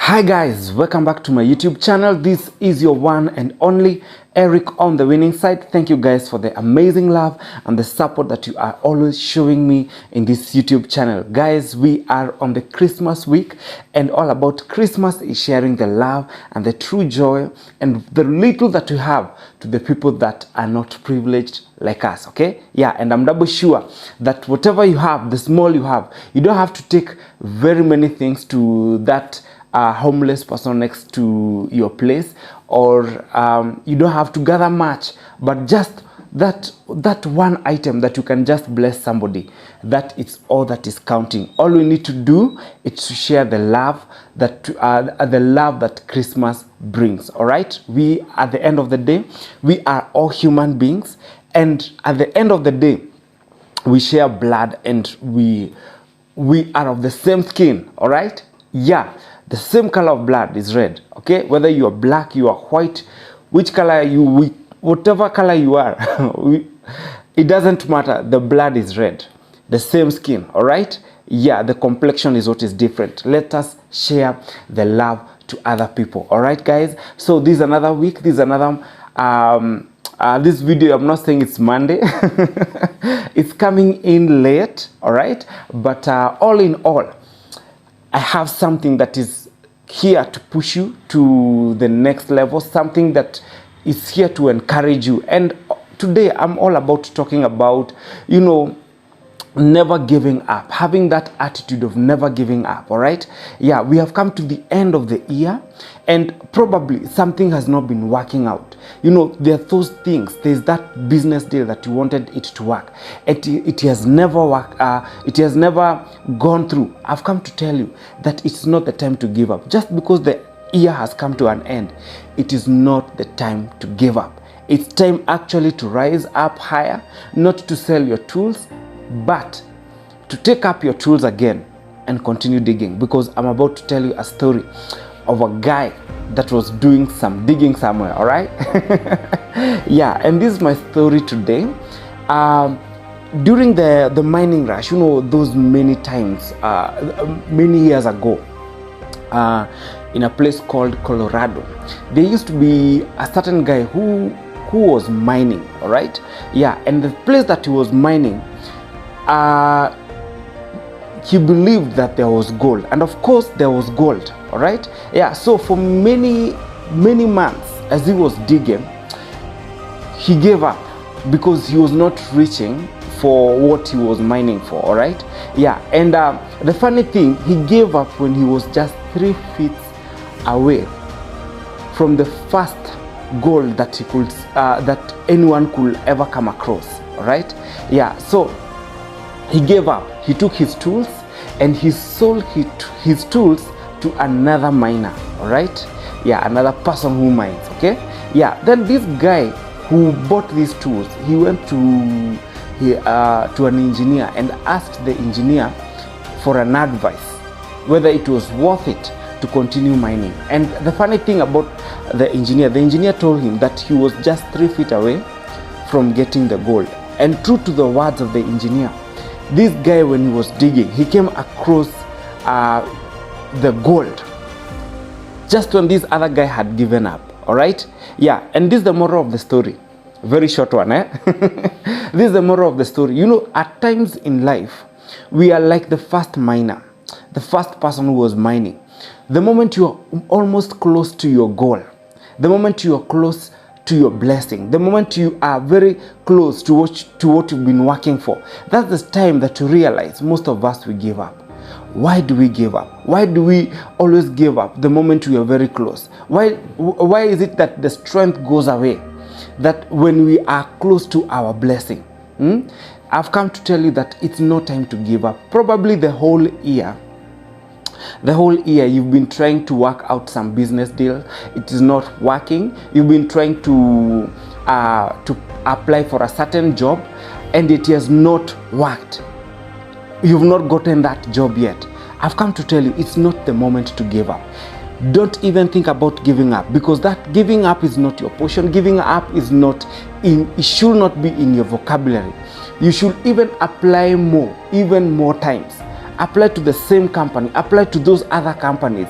Hi guys, welcome back to my YouTube channel. This is your one and only Eric on the winning side. Thank you guys for the amazing love and the support that you are always showing me in this YouTube channel. Guys, we are on the Christmas week, and all about Christmas is sharing the love and the true joy and the little that we have to the people that are not privileged like us. Okay, yeah, and I'm double sure that whatever you have, the small you have, you don't have to take very many things to that homeless person next to your place, or you don't have to gather much, but just that one item that you can just bless somebody. That is all that is counting. All we need to do is to share the love that Christmas brings. All right, we, at the end of the day, we are all human beings, and at the end of the day, we share blood, and we are of the same skin. All right, yeah, the same color of blood is red. Okay, whether you are black, you are white, which color you, whatever color you are, it doesn't matter. The blood is red, the same skin. All right, yeah, the complexion is what is different. Let us share the love to other people. All right, guys, so this is another week, this is another this video, I'm not saying it's Monday. It's coming in late. All right, but all in all, I have something that is here to push you to the next level, something that is here to encourage you. And today I'm all about talking about, never giving up, having that attitude of never giving up. All right, yeah, we have come to the end of the year, and probably something has not been working out. There are those things, there's that business deal that you wanted it to work, it has never worked, it has never gone through. I've come to tell you that it's not the time to give up. Just because the year has come to an end, it is not the time to give up. It's time actually to rise up higher, not to sell your tools, but to take up your tools again and continue digging. Because I'm about to tell you a story of a guy that was doing some digging somewhere. All right. Yeah, and this is my story today. During the mining rush, those many times, many years ago, in a place called Colorado, there used to be a certain guy who was mining. All right, yeah, and the place that he was mining, he believed that there was gold, and of course there was gold. All right, yeah, so for many months as he was digging, he gave up because he was not reaching for what he was mining for. All right, yeah, and the funny thing, he gave up when he was just 3 feet away from the first gold that he could that anyone could ever come across. All right, yeah, so he gave up. He took his tools and he sold his tools to another miner. All right, yeah, another person who mines. Okay, yeah, then this guy who bought these tools, he went to an engineer and asked the engineer for an advice whether it was worth it to continue mining. And the funny thing about the engineer told him that he was just 3 feet away from getting the gold. And true to the words of the engineer, this guy, when he was digging, he came across the gold just when this other guy had given up. All right, yeah, and this is the moral of the story. Very short one, eh? This is the moral of the story. At times in life, we are like the first miner, the first person who was mining. The moment you are almost close to your goal, the moment you are close to your blessing, the moment you are very close to what you've been working for, that's the time that you realize most of us, we give up. Why do we give up? Why do we always give up the moment we are very close? Why is it that the strength goes away that when we are close to our blessing? I've come to tell you that it's no time to give up. Probably the whole year you've been trying to work out some business deal, it is not working. You've been trying to apply for a certain job, and it has not worked. You've not gotten that job yet. I've come to tell you, it's not the moment to give up. Don't even think about giving up, because that giving up is not your portion. Giving up is not it should not be in your vocabulary. You should even apply even more times. apply to the same company, apply to those other companies,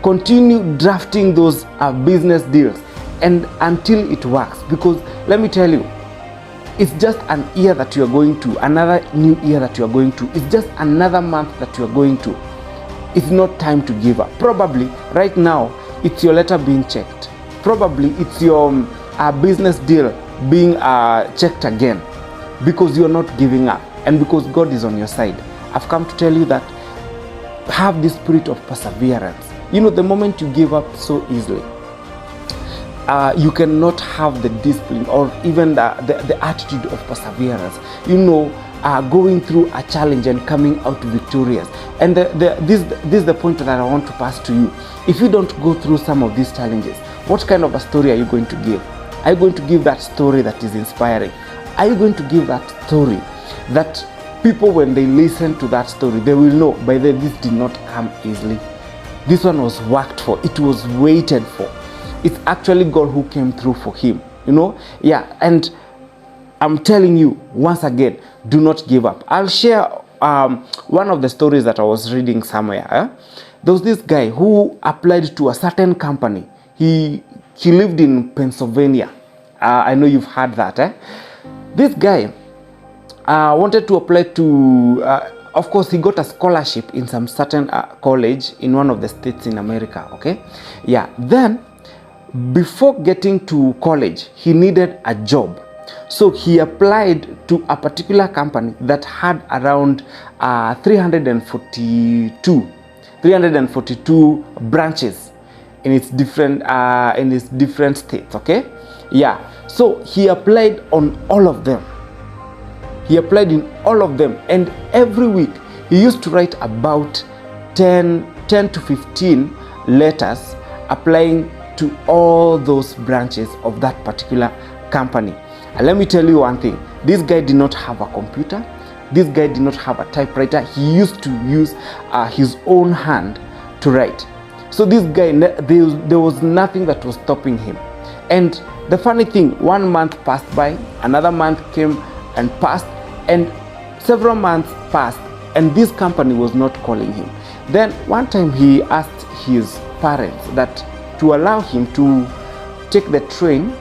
continue drafting those business deals, and until it works. Because let me tell you, it's just an year that you are going to, another new year that you are going to, it's just another month that you are going to. It's not time to give up. Probably right now it's your letter being checked, probably it's your business deal being checked again, because you're not giving up and because God is on your side. I've come to tell you that have this spirit of perseverance. You know, the moment you give up so easily, you cannot have the discipline or even the attitude of perseverance. You know, going through a challenge and coming out victorious. And this is the point that I want to pass to you. If you don't go through some of these challenges, what kind of a story are you going to give? Are you going to give that story that is inspiring? Are you going to give that story that people, when they listen to that story, they will know, by the way, this did not come easily. This one was worked for. It was waited for. It's actually God who came through for him, you know? Yeah, and I'm telling you, once again, do not give up. I'll share one of the stories that I was reading somewhere. There was this guy who applied to a certain company. He lived in Pennsylvania. I know you've heard that. This guy wanted to apply to, of course, he got a scholarship in some certain college in one of the states in America, okay? Yeah, then, before getting to college, he needed a job. So he applied to a particular company that had around 342 branches in its different states, okay? Yeah, so he applied on all of them. He applied in all of them, and every week he used to write about 10 to 15 letters applying to all those branches of that particular company. And let me tell you one thing, this guy did not have a computer, this guy did not have a typewriter. He used to use his own hand to write. So this guy, there was nothing that was stopping him. And the funny thing, 1 month passed by, another month came and passed, and several months passed, and this company was not calling him. Then one time he asked his parents that to allow him to take the train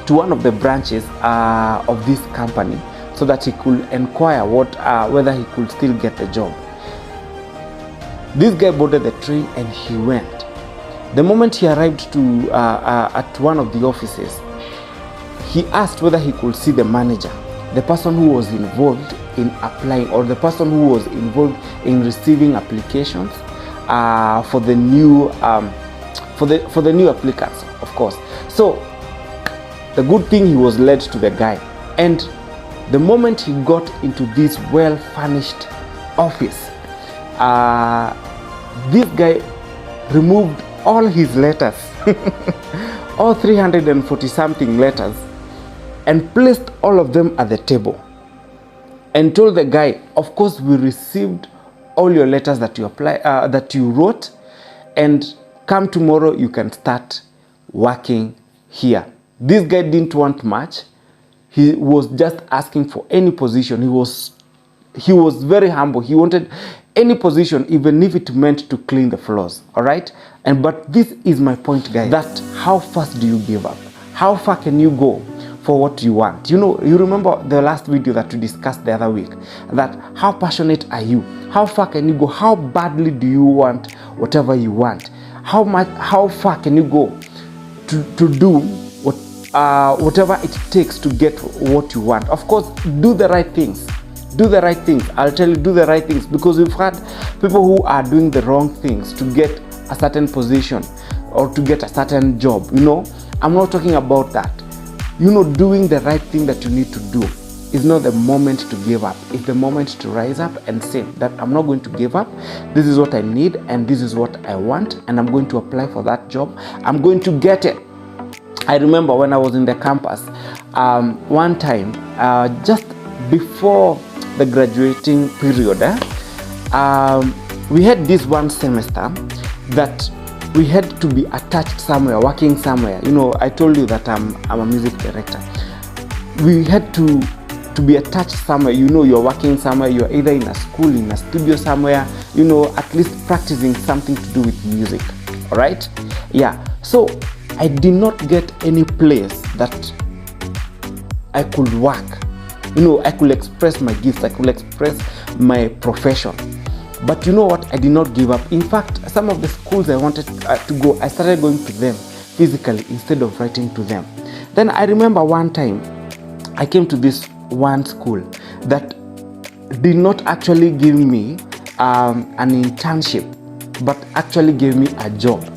to one of the branches of this company so that he could inquire whether he could still get the job. This guy boarded the train and he went. The moment he arrived to at one of the offices, he asked whether he could see the manager, the person who was involved in applying, or the person who was involved in receiving applications for the new new applicants, of course. So the good thing, he was led to the guy, and the moment he got into this well-furnished office, this guy removed all his letters, all 340 something letters, and placed all of them at the table, and told the guy, of course, we received all your letters that you wrote, and come tomorrow you can start working here. This guy didn't want much. He was just asking for any position. He was very humble. He wanted any position, even if it meant to clean the floors. All right. But this is my point, guys, that how fast do you give up? How far can you go for what you want? You know, you remember the last video that we discussed the other week, that how passionate are you? How far can you go? How badly do you want whatever you want? How far can you go to do whatever it takes to get what you want? Of course, do the right things. Do the right things. I'll tell you, do the right things, because we've had people who are doing the wrong things to get a certain position or to get a certain job. You know, I'm not talking about that. You know, doing the right thing that you need to do is not the moment to give up. It's the moment to rise up and say that I'm not going to give up. This is what I need and this is what I want, and I'm going to apply for that job. I'm going to get it. I remember when I was in the campus, one time, just before the graduating period, we had this one semester that we had to be attached somewhere, working somewhere. You know, I told you that I'm a music director. We had to to be attached somewhere. You know, you're working somewhere, you're either in a school, in a studio somewhere, you know, at least practicing something to do with music. All right, yeah. So I did not get any place that I could work. You know, I could express my gifts, I could express my profession. But you know what? I did not give up. In fact, some of the schools I wanted to go, I started going to them physically instead of writing to them. Then I remember one time I came to this one school that did not actually give me an internship, but actually gave me a job.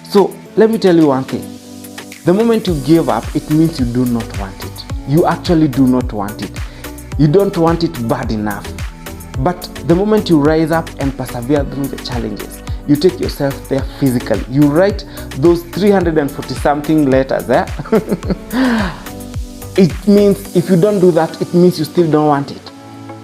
So let me tell you one thing. The moment you give up, it means you do not want it. You actually do not want it. You don't want it bad enough. But the moment you rise up and persevere through the challenges, you take yourself there physically. You write those 340 something letters there. It means if you don't do that, it means you still don't want it.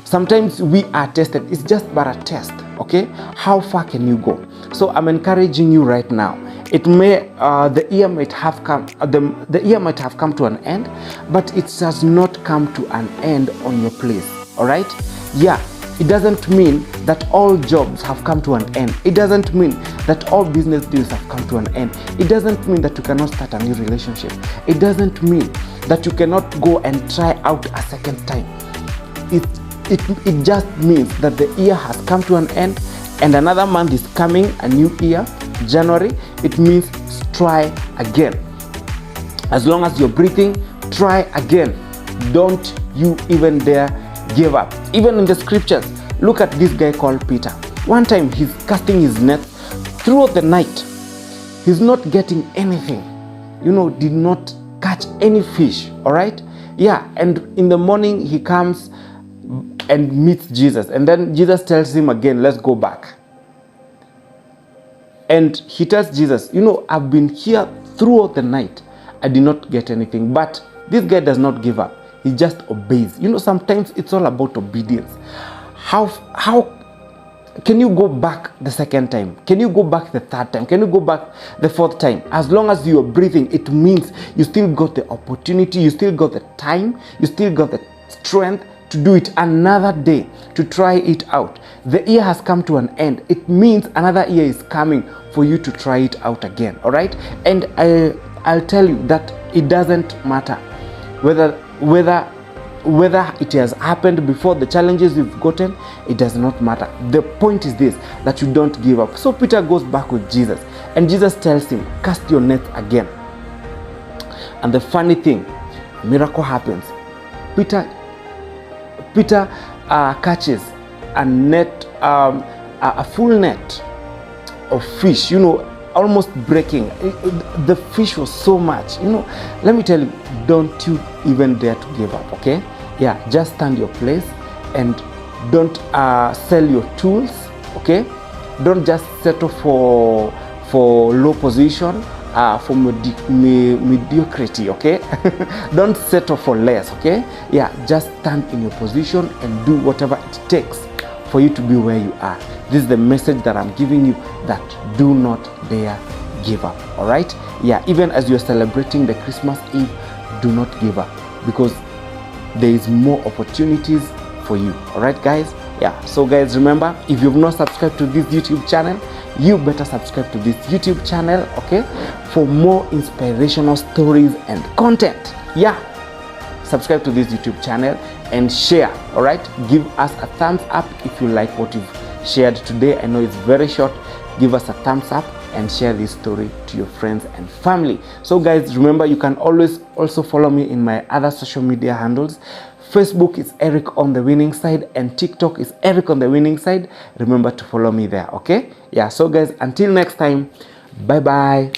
Sometimes we are tested. It's just but a test, okay? How far can you go? So I'm encouraging you right now. It may the year might have come. The year might have come to an end, but it has not come to an end on your place. All right? Yeah. It doesn't mean that all jobs have come to an end. It doesn't mean that all business deals have come to an end. It doesn't mean that you cannot start a new relationship. It doesn't mean that you cannot go and try out a second time. It just means that the year has come to an end and another month is coming, a new year, January. It means try again. As long as you're breathing, try again. Don't you even dare give up. Even in the scriptures, look at this guy called Peter. One time he's casting his net throughout the night. He's not getting anything. You know, did not catch any fish. All right? Yeah, and in the morning he comes and meets Jesus. And then Jesus tells him again, let's go back. And he tells Jesus, you know, I've been here throughout the night. I did not get anything. But this guy does not give up. He just obeys. You know, sometimes it's all about obedience. How can you go back the second time? Can you go back the third time? Can you go back the fourth time? As long as you are breathing, it means you still got the opportunity, you still got the time, you still got the strength to do it another day, to try it out. The year has come to an end. It means another year is coming for you to try it out again. All right? And I'll tell you that it doesn't matter whether it has happened before, the challenges you've gotten, it does not matter. The point is this, that you don't give up. So Peter goes back with Jesus, and Jesus tells him, cast your net again. And the funny thing, a miracle happens. Peter catches a net, a full net of fish, you know, almost breaking. The fish was so much, you know. Let me tell you, don't you even dare to give up, okay? Yeah, just stand your place and don't sell your tools, okay? Don't just settle for low position, for mediocrity, okay? Don't settle for less, okay? Yeah, just stand in your position and do whatever it takes for you to be where you are. This is the message that I'm giving you, that do not dare give up. All right? Yeah, even as you're celebrating the Christmas Eve, do not give up, because there is more opportunities for you. All right, guys? Yeah, so guys, remember, if you've not subscribed to this YouTube channel, you better subscribe to this YouTube channel, okay, for more inspirational stories and content. Yeah, subscribe to this YouTube channel and share. All right, give us a thumbs up if you like what you've shared today. I know it's very short. Give us a thumbs up and share this story to your friends and family. So guys, remember, you can always also follow me in my other social media handles. Facebook is Eric on the Winning Side, and TikTok is Eric on the Winning Side. Remember to follow me there, okay? Yeah, so guys, until next time, bye bye.